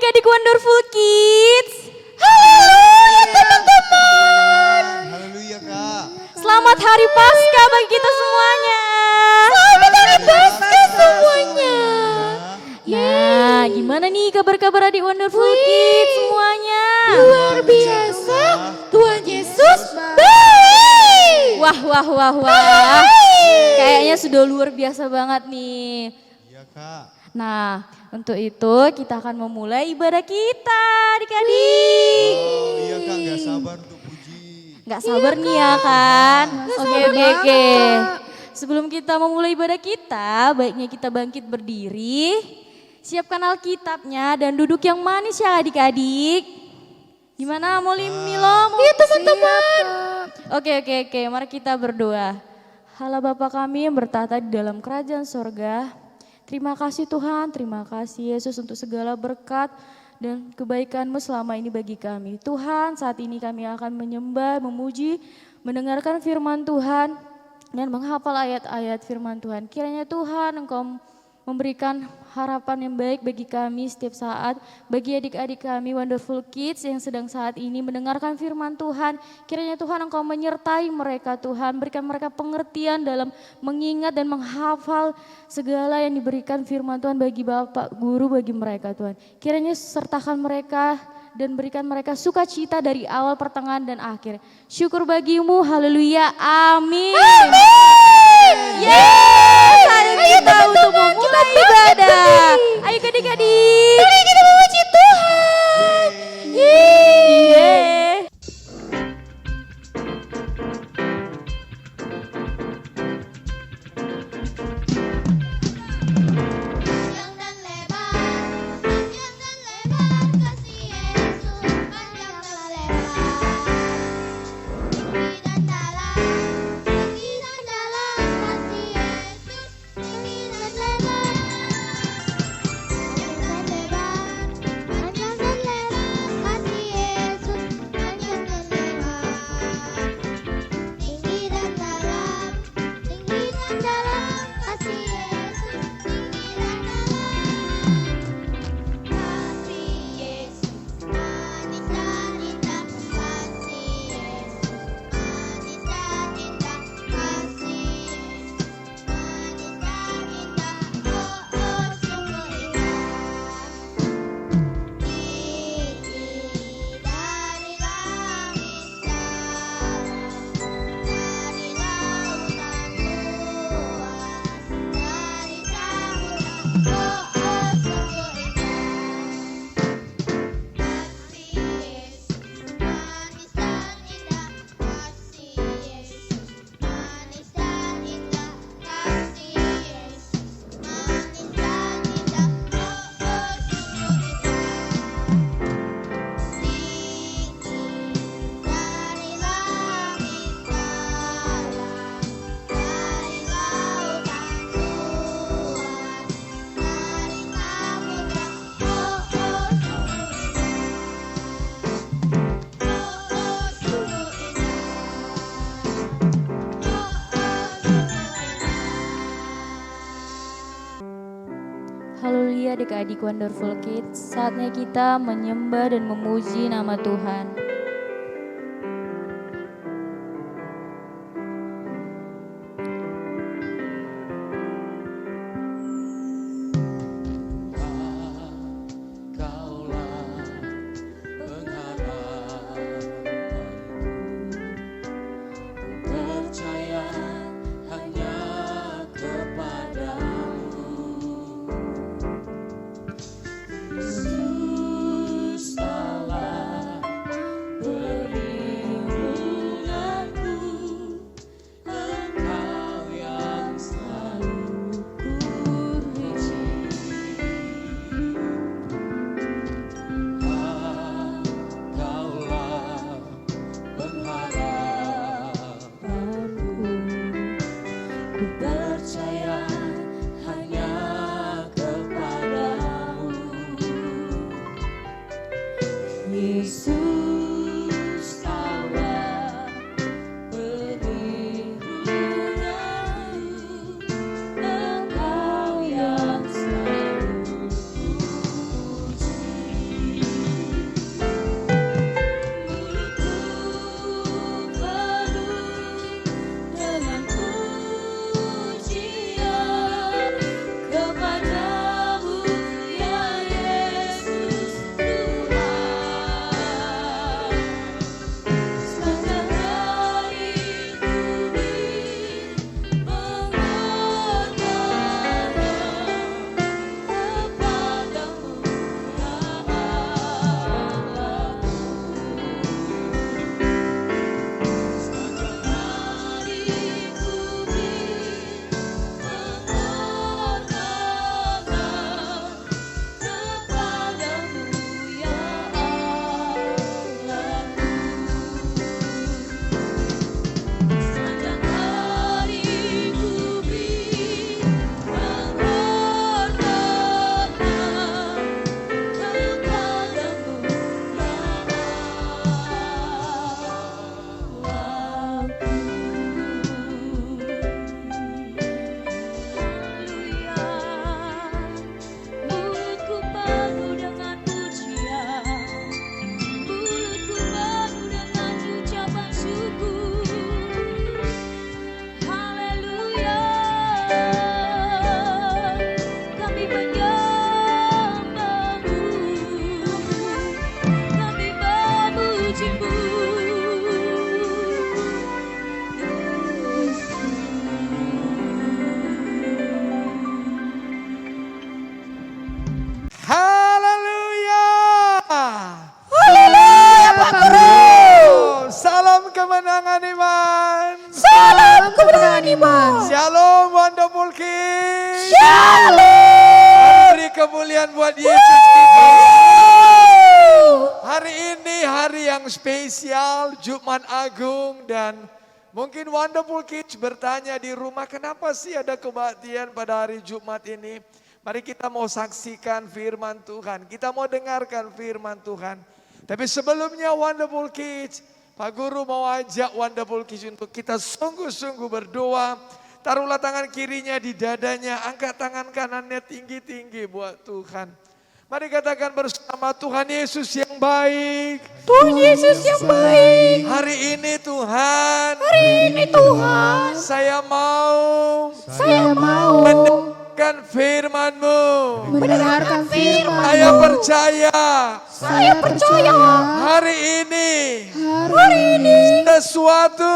adik-adik Wonderful Kids. Haleluya teman-teman. Haleluya Kak. Selamat Hari Paskah bagi kita semuanya. Selamat Hari Paskah semuanya. Nah, gimana nih kabar-kabar adik Wonderful Kids semuanya? Luar biasa, Tuhan Yesus baik. Wah. Kayaknya sudah luar biasa banget nih. Iya Kak. Nah, untuk itu kita akan memulai ibadah kita adik-adik. Oh iya Kak, gak sabar untuk puji. Gak sabar nih ya kan? Oke. banget. Sebelum kita memulai ibadah kita, baiknya kita bangkit berdiri. Siapkan Alkitabnya dan duduk yang manis ya adik-adik. Gimana Milo? Iya teman-teman. Oke, mari kita berdoa. Allah Bapa kami yang bertata di dalam kerajaan sorga. Terima kasih Tuhan, terima kasih Yesus untuk segala berkat dan kebaikan-Mu selama ini bagi kami. Tuhan, saat ini kami akan menyembah, memuji, mendengarkan firman Tuhan dan menghafal ayat-ayat firman Tuhan. Kiranya Tuhan Engkau memberikan harapan yang baik bagi kami setiap saat, bagi adik-adik kami Wonderful Kids yang sedang saat ini mendengarkan firman Tuhan. Kiranya Tuhan Engkau menyertai mereka Tuhan, berikan mereka pengertian dalam mengingat dan menghafal segala yang diberikan firman Tuhan bagi Bapak Guru bagi mereka Tuhan. Kiranya sertakan mereka dan berikan mereka sukacita dari awal, pertengahan dan akhir. Syukur bagimu, haleluya, amin. Yes, saatnya kita untuk memulai ibadah. Ayo adik-adik. Mari kita memuji Tuhan. Yeay. Panjang dan lebar kasih Yesus, panjang dan lebar. Tinggi dan dalam kasih Yesus, tinggi dan lebar. Panjang dan lebar kasih Yesus, panjang dan lebar. Tinggi dan dalam kasih Yesus, tinggi dan dalam. Kasih Yesus manis dan indah, kasih Yesus manis dan indah, kasih Yesus manis dan indah, oh sungguh indah. Tinggi dari langit dalam, dari lautan luas, dari samudra, oh sungguh indah. Kasih Yesus manis dan indah, kasih Yesus manis dan indah, kasih Yesus manis dan indah, oh sungguh indah. Tinggi dari langit dalam, dari lautan luas, dari samudra, oh sungguh Haleluya adik-adik Wonderful Kids. Saatnya kita menyembah dan memuji nama Tuhan. Kaulah pengharapanku, percaya hanya kepadamu. Yesus Allah perlindunganku, Engkau yang selalu kupuji. Kaulah pengharapanku, ku percaya hanya kepadamu. iman. Shalom Wonderful Kids. Shalom. Beri kemuliaan buat Yesus kita. Hari ini hari yang spesial, Jumat Agung, dan mungkin Wonderful Kids bertanya di rumah, kenapa sih ada kebaktian pada hari Jumat ini? Mari kita mau saksikan firman Tuhan, kita mau dengarkan firman Tuhan. Tapi sebelumnya Wonderful Kids, Pak Guru mau ajak Wonderful Kids untuk kita sungguh-sungguh berdoa. Taruhlah tangan kirinya di dadanya, angkat tangan kanannya tinggi-tinggi buat Tuhan. Mari katakan bersama, Tuhan Yesus yang baik. Tuhan Yesus yang baik. Hari ini Tuhan, Ini Tuhan. saya mau Saya mau mendengarkan firman-Mu. mendengarkan firman. Saya percaya Saya percaya hari ini hari ini sesuatu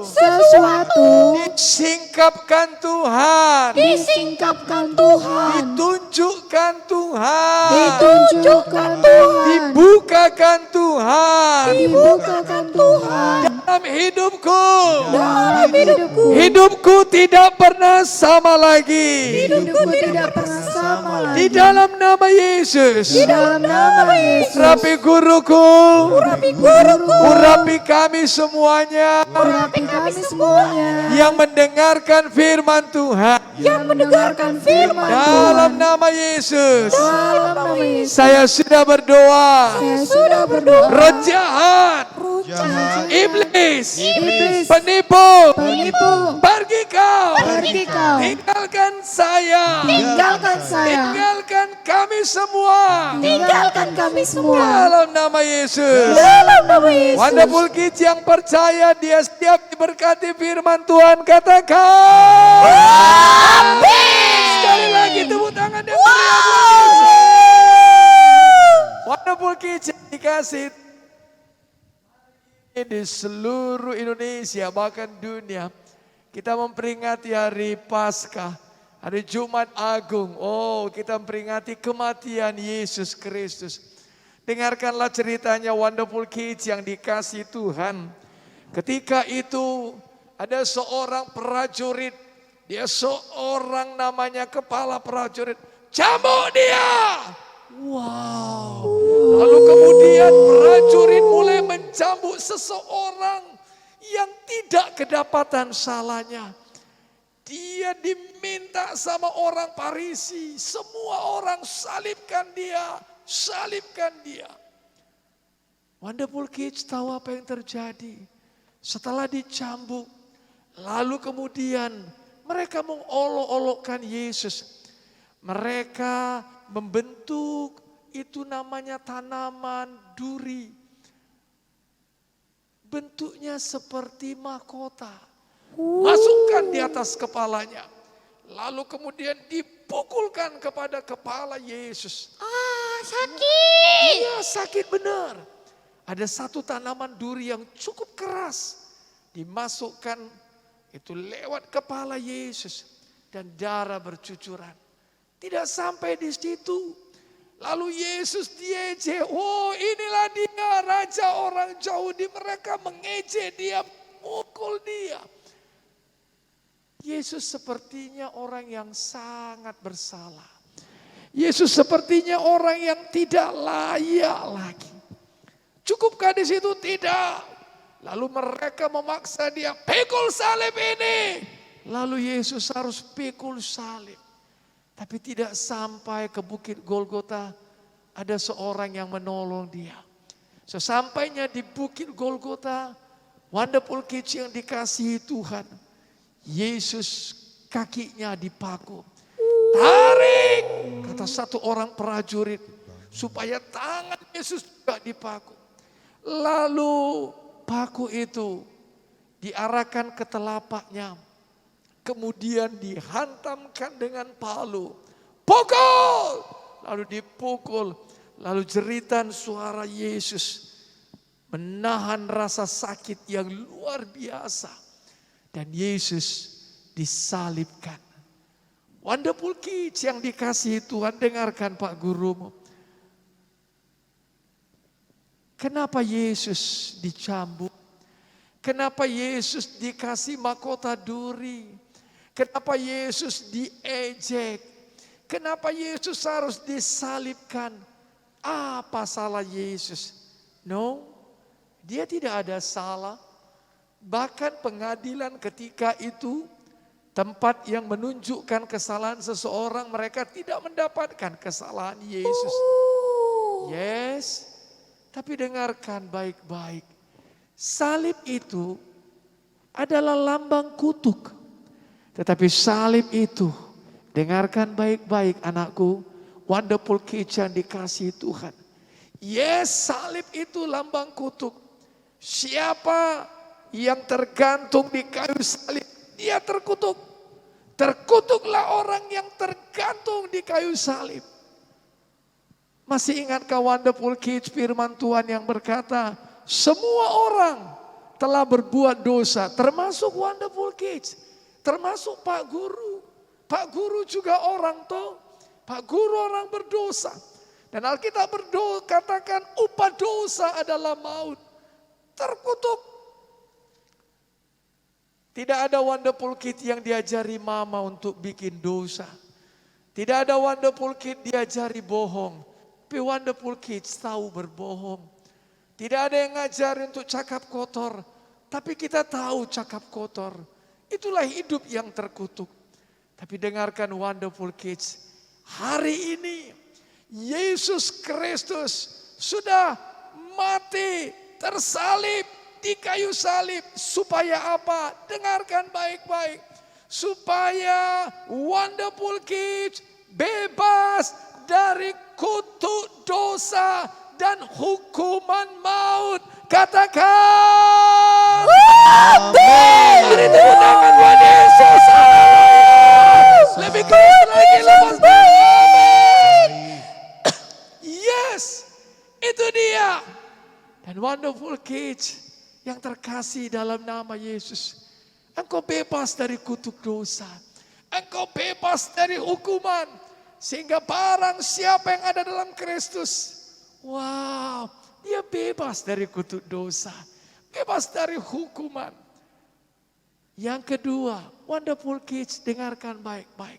sesuatu disingkapkan Tuhan, disingkapkan Tuhan. ditunjukkan Tuhan, Ditunjukkan Tuhan. dibukakan Tuhan Dibukakan Tuhan. dalam hidupku. Dalam hidupku. Hidupku tidak pernah sama lagi. Hidupku tidak pernah sama lagi. Di dalam nama Yesus. Di dalam nama Yesus. Urapi guruku, Urapi guruku. urapi kami semuanya Urapi kami semuanya. yang mendengarkan firman Tuhan. Yang mendengarkan firman Dalam Tuhan. nama Yesus. Dalam nama Yesus. Saya sudah berdoa. Saya sudah berdoa. Roh jahat, iblis, Iblis. penipu, Penipu. pergi kau. Pergi kau. Tinggalkan saya. Tinggalkan saya. Tinggalkan kami semua. Tinggalkan kami semua. Dalam nama Yesus. Dalam nama Yesus. Wonderful Kids yang percaya dia setiap diberkati firman Tuhan, katakan amin. Sekali lagi tepuk tangan dan meriah buat Yesus. Wonderful Kids yang dikasih di seluruh Indonesia bahkan dunia, kita memperingati hari Paskah, hari Jumat Agung. Oh, kita memperingati kematian Yesus Kristus. Dengarkanlah ceritanya Wonderful Kids yang dikasih Tuhan. Ketika itu ada seorang prajurit, dia seorang namanya kepala prajurit, cambuk dia. Wow. Lalu kemudian prajurit mulai mencambuk seseorang yang tidak kedapatan salahnya. Dia diminta sama orang Farisi, semua orang salibkan dia, salibkan dia. Wonderful Kids tahu apa yang terjadi. Setelah dicambuk, lalu kemudian mereka mengolok-olokkan Yesus. Mereka membentuk itu namanya tanaman duri. Bentuknya seperti mahkota. Masukkan di atas kepalanya. Lalu kemudian dipukulkan kepada kepala Yesus. Sakit. Iya, sakit benar. Ada satu tanaman duri yang cukup keras. Dimasukkan itu lewat kepala Yesus. Dan darah bercucuran. Tidak sampai di situ. Lalu Yesus diejek. Oh, inilah dia raja orang Yahudi. Mereka mengejek dia, mukul dia. Yesus sepertinya orang yang sangat bersalah. Yesus sepertinya orang yang tidak layak lagi. Cukupkah di situ? Tidak. Lalu mereka memaksa dia, pikul salib ini. Lalu Yesus harus pikul salib. Tapi tidak sampai ke Bukit Golgota, ada seorang yang menolong dia. Sesampainya di Bukit Golgota, Wonderful Kids yang dikasihi Tuhan, Yesus kakinya dipaku. Tarik, kata satu orang prajurit, supaya tangan Yesus juga dipaku. Lalu paku itu diarahkan ke telapaknya. Kemudian dihantamkan dengan palu. Pukul! Lalu dipukul. Lalu jeritan suara Yesus menahan rasa sakit yang luar biasa. Dan Yesus disalibkan. Wonderful Kids yang dikasihi Tuhan, dengarkan Pak Gurumu. Kenapa Yesus dicambuk? Kenapa Yesus dikasih mahkota duri? Kenapa Yesus diejek? Kenapa Yesus harus disalibkan? Apa salah Yesus? No, dia tidak ada salah. Bahkan pengadilan ketika itu tempat yang menunjukkan kesalahan seseorang, mereka tidak mendapatkan kesalahan Yesus. Yes, tapi dengarkan baik-baik. Salib itu adalah lambang kutuk. Tetapi salib itu, dengarkan baik-baik anakku, wonderful kids yang dikasihi Tuhan. Yes, salib itu lambang kutuk. Siapa yang tergantung di kayu salib, dia terkutuk. Terkutuklah orang yang tergantung di kayu salib. Masih ingatkah wonderful kids firman Tuhan yang berkata, semua orang telah berbuat dosa, termasuk wonderful kids, termasuk Pak Guru. Pak Guru juga orang toh, Pak Guru orang berdosa. Dan Alkitab katakan upah dosa adalah maut. Terkutuk. Tidak ada wonderful kid yang diajari mama untuk bikin dosa. Tidak ada wonderful kid diajari bohong. Tapi wonderful kids tahu berbohong. Tidak ada yang ngajari untuk cakap kotor. Tapi kita tahu cakap kotor. Itulah hidup yang terkutuk. Tapi dengarkan wonderful kids. Hari ini Yesus Kristus sudah mati, tersalib di kayu salib. Supaya apa? Dengarkan baik-baik. Supaya wonderful kids bebas dari kutuk dosa dan hukuman maut. Katakan amin. Beri tepuk tangan buat Yesus. Haleluya. Lebih keras lagi, lepaskan. Amin. Yes, itu dia. Dan wonderful kids yang terkasih dalam nama Yesus. Engkau bebas dari kutuk dosa. Engkau bebas dari hukuman. Sehingga barang siapa yang ada dalam Kristus, wow, dia bebas dari kutuk dosa, bebas dari hukuman. Yang kedua, wonderful kids, dengarkan baik-baik.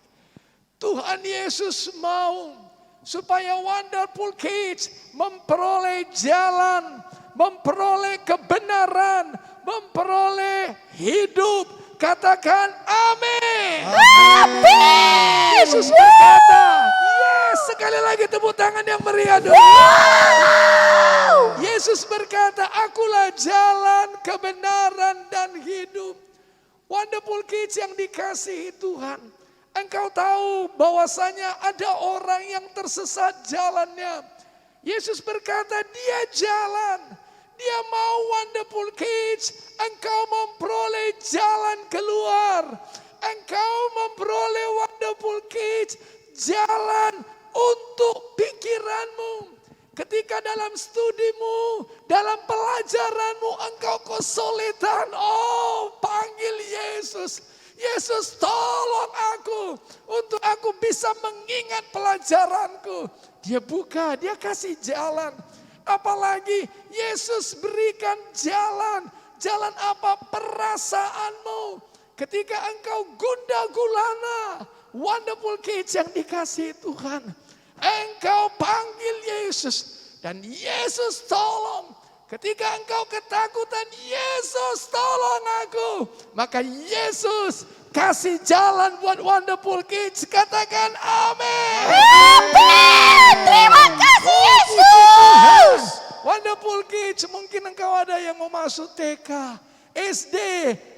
Tuhan Yesus mau supaya wonderful kids memperoleh jalan, memperoleh kebenaran, memperoleh hidup. Katakan amin. Amin. Yesus berkata, yes, sekali lagi tepuk tangan yang meriah dulu. Yesus berkata, akulah jalan, kebenaran dan hidup. Wonderful kids yang dikasihi Tuhan. Engkau tahu bahwasanya ada orang yang tersesat jalannya. Yesus berkata, dia jalan. Dia mau wonderful kids, engkau memperoleh jalan keluar. Engkau memperoleh wonderful kids, jalan untuk pikiranmu. Ketika dalam studimu, dalam pelajaranmu engkau kesulitan, oh panggil Yesus. Yesus tolong aku untuk aku bisa mengingat pelajaranku. Dia buka, dia kasih jalan. Apalagi Yesus berikan jalan. Jalan apa? Perasaanmu. Ketika engkau gundah gulana. Wonderful kids yang dikasihi Tuhan. Engkau panggil Yesus. Dan Yesus tolong. Ketika engkau ketakutan, Yesus tolong aku. Maka Yesus kasih jalan buat wonderful kids. Katakan amin. Amin. Terima kasih Yesus. Wonderful kids, mungkin engkau ada yang mau masuk TK, SD,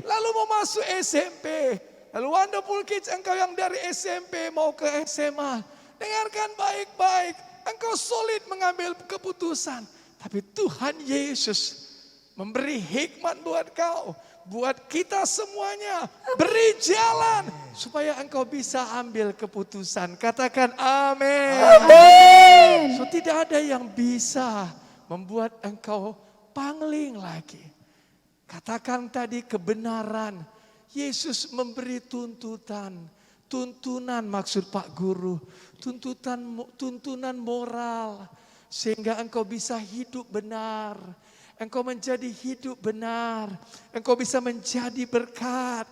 lalu mau masuk SMP. Lalu wonderful kids, engkau yang dari SMP mau ke SMA. Dengarkan baik-baik, engkau sulit mengambil keputusan. Tapi Tuhan Yesus memberi hikmat buat kau, buat kita semuanya. Beri jalan supaya engkau bisa ambil keputusan. Katakan amin. Amin. So tidak ada yang bisa membuat engkau pangling lagi. Katakan tadi kebenaran. Yesus memberi tuntutan. Tuntunan maksud Pak Guru. Tuntunan moral. Sehingga engkau bisa hidup benar. Engkau menjadi hidup benar. Engkau bisa menjadi berkat.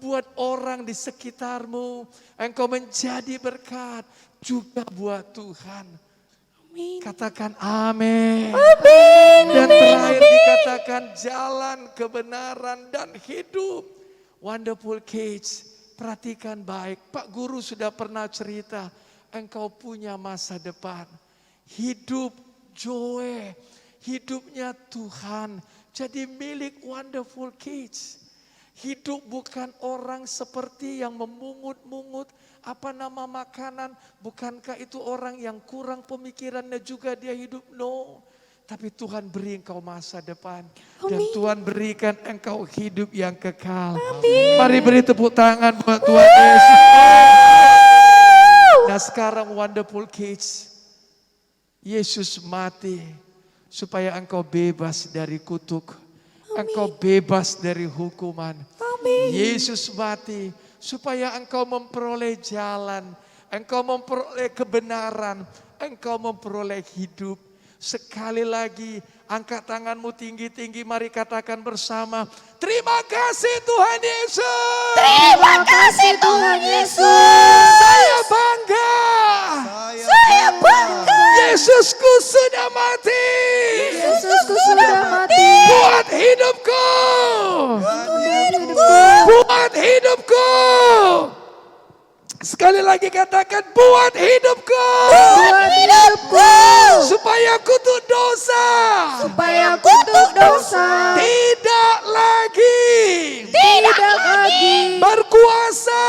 buat orang di sekitarmu. Engkau menjadi berkat juga buat Tuhan. Katakan amin. Dan terakhir dikatakan jalan kebenaran dan hidup. Wonderful Kids, perhatikan baik. Pak Guru sudah pernah cerita, engkau punya masa depan. Hidup Joe, hidupnya Tuhan. Jadi milik Wonderful Kids. Hidup bukan orang seperti yang memungut-mungut makanan. Bukankah itu orang yang kurang pemikirannya juga dia hidup? No. Tapi Tuhan beri engkau masa depan. Dan Tuhan berikan engkau hidup yang kekal. Mari beri tepuk tangan buat Tuhan Yesus. Nah sekarang Wonderful Kids, Yesus mati supaya engkau bebas dari kutuk. Engkau bebas dari hukuman. Yesus mati supaya engkau memperoleh jalan. Engkau memperoleh kebenaran. Engkau memperoleh hidup. Sekali lagi angkat tanganmu tinggi-tinggi. Mari katakan bersama. Terima kasih Tuhan Yesus. Terima kasih Tuhan Yesus. Saya bangga. Saya bangga. Yesusku sudah mati. Yesusku sudah mati. Buat hidupku. Buat hidupku. Sekali lagi katakan buat hidupku. Buat hidupku. Supaya kutuk dosa. Supaya kutuk dosa Tidak lagi. Tidak lagi Berkuasa.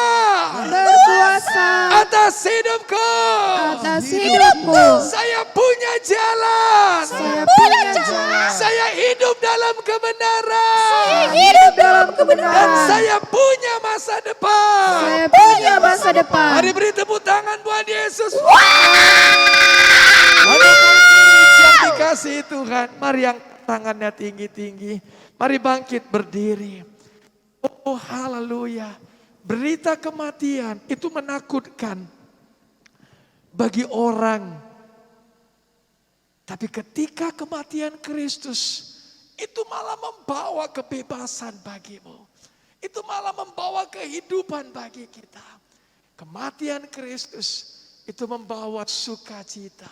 berkuasa Atas hidupku. atas hidupku. Saya punya jalan. Saya punya jalan. Saya hidup dalam kebenaran. hidup dalam Dan kebenaran. saya punya masa depan. Saya punya masa depan. Mari beri tepuk tangan buat Yesus. Wonderful Kids yang dikasihi Tuhan. Mari yang tangannya tinggi-tinggi. Mari bangkit berdiri. Oh haleluya. Berita kematian itu menakutkan bagi orang. Tapi ketika kematian Kristus itu malah membawa kebebasan bagimu. Itu malah membawa kehidupan bagi kita. Kematian Kristus itu membawa sukacita.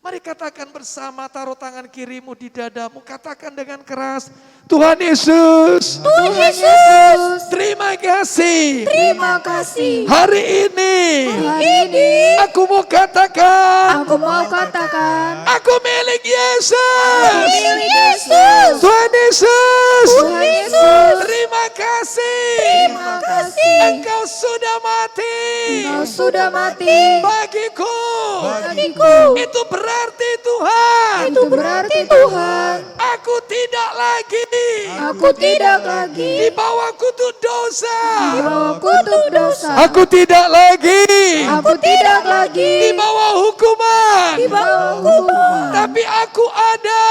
Mari katakan bersama, taruh tangan kirimu di dadamu, katakan dengan keras, Tuhan Yesus, Tuhan Yesus, terima kasih. terima kasih. Hari ini Hari ini aku mau katakan, aku mau katakan, aku milik Yesus. milik Yesus. Tuhan Yesus, Tuhan Yesus, terima kasih. terima kasih. Engkau sudah mati Engkau sudah mati bagiku. bagiku. Itu berarti Tuhan, Itu berarti Tuhan, aku tidak lagi aku tidak lagi di bawah kutuk dosa. di bawah kutuk dosa. Aku tidak lagi Aku tidak di lagi bawah hukuman. di bawah hukuman. Tapi aku ada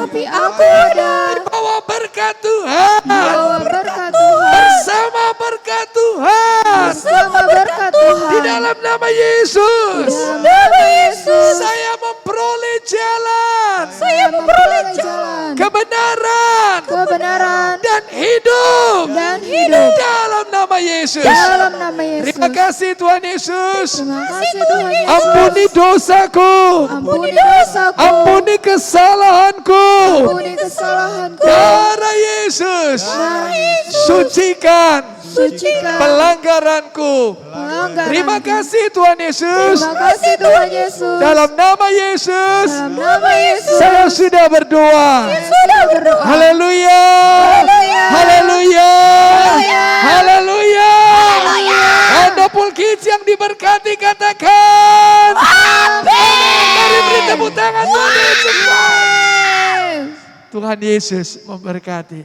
Tapi aku ada di bawah berkat Tuhan. di bawah berkat Tuhan. Bersama berkat Tuhan. Bersama berkat Di Tuhan. dalam nama Yesus. Dalam nama Yesus, Saya memperoleh jalan. saya memperoleh jalan Kebenaran. kebenaran Dan hidup. dan hidup. Dalam nama Yesus. Dalam nama Yesus. Terima kasih Tuhan Yesus. Terima kasih Tuhan Yesus. Ampuni dosaku. Ampuni dosaku. Ampuni kesalahanku. Ampuni kesalahanku. Darah Yesus. Darah Yesus. Sucikan Sucikan pelanggaranku. pelanggaran. Terima kasih Tuhan Yesus. Terima kasih Tuhan Yesus. Dalam nama Yesus. Dalam nama Yesus. Saya sudah berdoa. Sudah berdoa. Haleluya. Haleluya. Haleluya. Wonderful Kids yang diberkati katakan. Mari beri tepuk tangan Tuhan Yesus. Tuhan Yesus memberkati.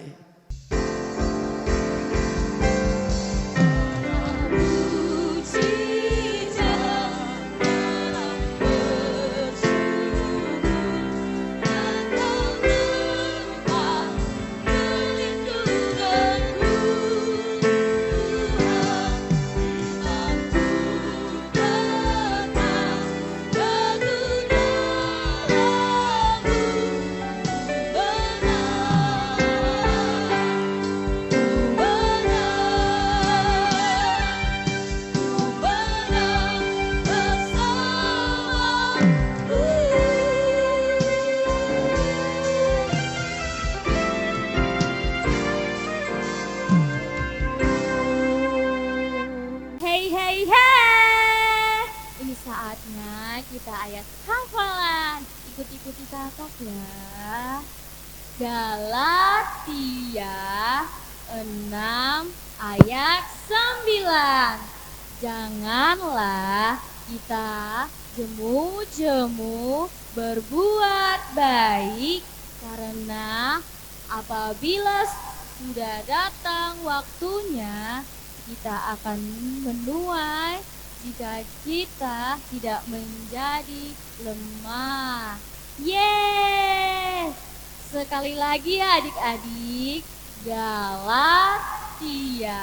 ikuti kakak ya. Galatia 6 ayat 9. Janganlah kita jemu-jemu berbuat baik, karena apabila sudah datang waktunya kita akan menuai jika kita tidak menjadi lemah. Yes! Sekali lagi ya adik-adik, Galatia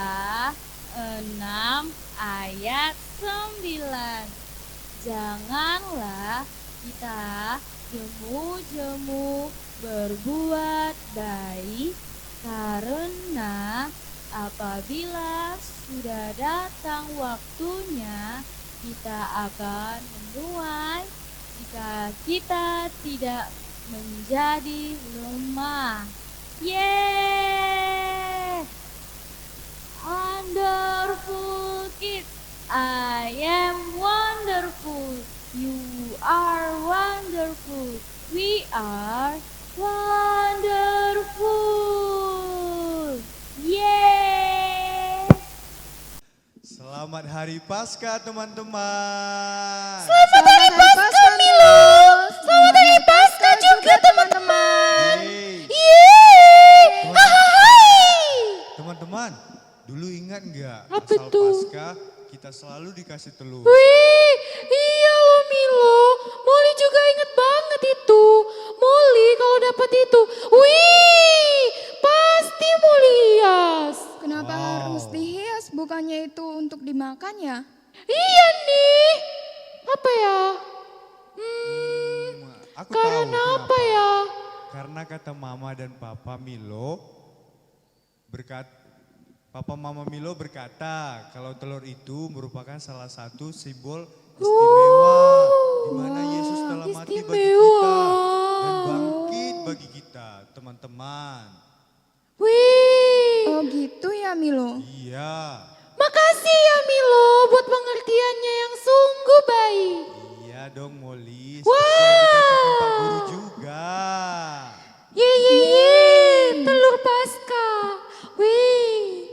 6 ayat 9. Janganlah kita jemu-jemu berbuat baik, karena apabila sudah datang waktunya kita akan menuai jika kita tidak menjadi lemah. Yeay! Wonderful kids, I am wonderful. You are wonderful. We are wonderful. Yeay! Selamat Hari Paskah teman-teman. Selamat Hari Paskah Milo. Selamat Hari Paskah juga teman-teman. Yeay. Hai. Teman-teman, dulu ingat nggak Apa asal tuh? Paskah kita selalu dikasih telur. Wih, iya loh Milo. Molly juga inget banget itu. Molly kalau dapat itu, wih, pasti Molly hias. Kenapa Wow. harus dihias? Bukannya itu untuk dimakan ya? Iya nih. Apa ya? Aku tahu Karena apa kenapa. ya? Karena kata Mama dan Papa Milo Papa Mama Milo berkata kalau telur itu merupakan salah satu simbol istimewa di mana Yesus telah mati bagi kita dan bangkit bagi kita, teman-teman. Wih, Oh gitu ya Milo. Iya. makasih ya Milo buat pengertiannya yang sungguh baik. Iya dong Molly, seperti yang dikatakan Pak Guru juga. Ye, telur Paskah. Wih.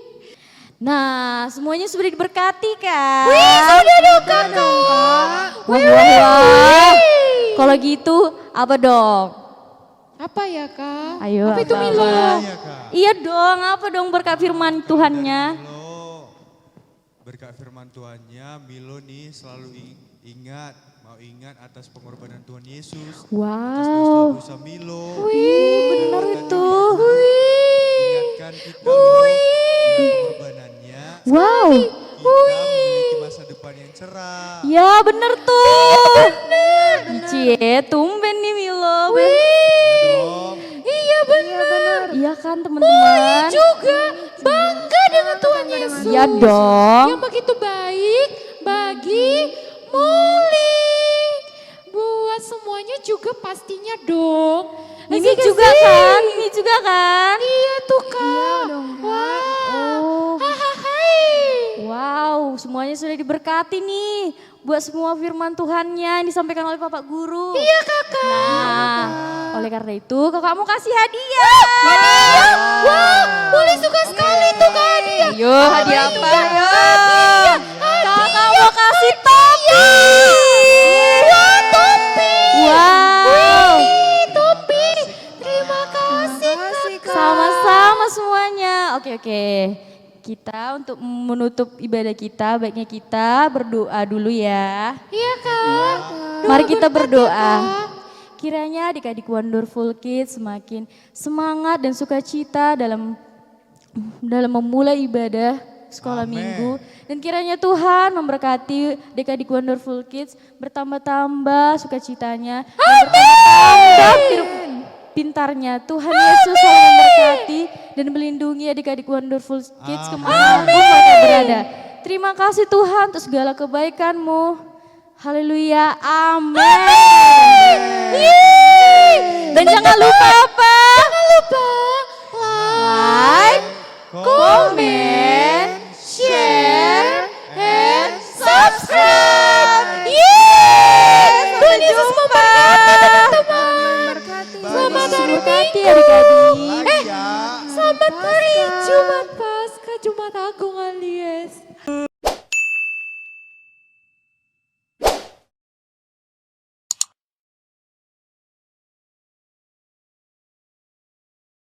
Nah, semuanya sudah diberkati kan? Wih, sudah dong kakak. Wah. Kalau gitu, apa dong? Apa ya Kak? Ayo. Apa itu Milo? Iya Kak. Iya dong, apa dong berkat firman Tuhannya? Milo, berkat firman Tuhannya, Milo nih selalu mau ingat atas pengorbanan Tuhan Yesus. Atas Wow. dosa-dosa Milo. Wih, benar Dan itu. juga ingatkan kita loh, dengan pengorbanannya. Wow. Kita memiliki masa depan yang cerah. Ya bener tuh. Bener. Cie, tumben nih Milo. Iya dong. Iya benar. Iya kan teman-teman. Juga bangga dengan Tuhan Yesus. Iya dong. Yang begitu baik bagi Molly. Buat semuanya juga pastinya dong. Ini Asik-asik. juga kan? Ini juga kan? Iya tuh Kak. Iya dong Kak. Oh. Hai. Wow, semuanya sudah diberkati nih. Buat semua firman Tuhannya yang disampaikan oleh Bapak Guru. Iya kakak. Nah, oleh karena itu kakak mau kasih hadiah. Hadiah? Wah, Molly suka sekali tuh Kak hadiah. Ayo, hadiah apa? Ayo. Kakak mau kasih topi. Wah, topi. Wow. Topi. Terima kasih Kak. Sama-sama semuanya. Oke. Kita untuk menutup ibadah kita, baiknya kita berdoa dulu ya. Iya Kak. Mari kita berdoa. Kiranya adik-adik Wonderful Kids semakin semangat dan sukacita dalam memulai ibadah sekolah Amin. minggu. Dan kiranya Tuhan memberkati adik-adik Wonderful Kids bertambah-tambah sukacitanya. Dan bertambah-tambah pintarnya. Tuhan Yesus selalu memberkati dan melindungi adik-adik Wonderful Kids kemanapun mereka berada. Terima kasih Tuhan untuk segala kebaikan-Mu. Haleluya, amin. Dan jangan lupa apa? Jangan lupa like, comment, share, and subscribe. Yeay, Tuhan Yesus memberkati teman-teman. Jumat Agung alias.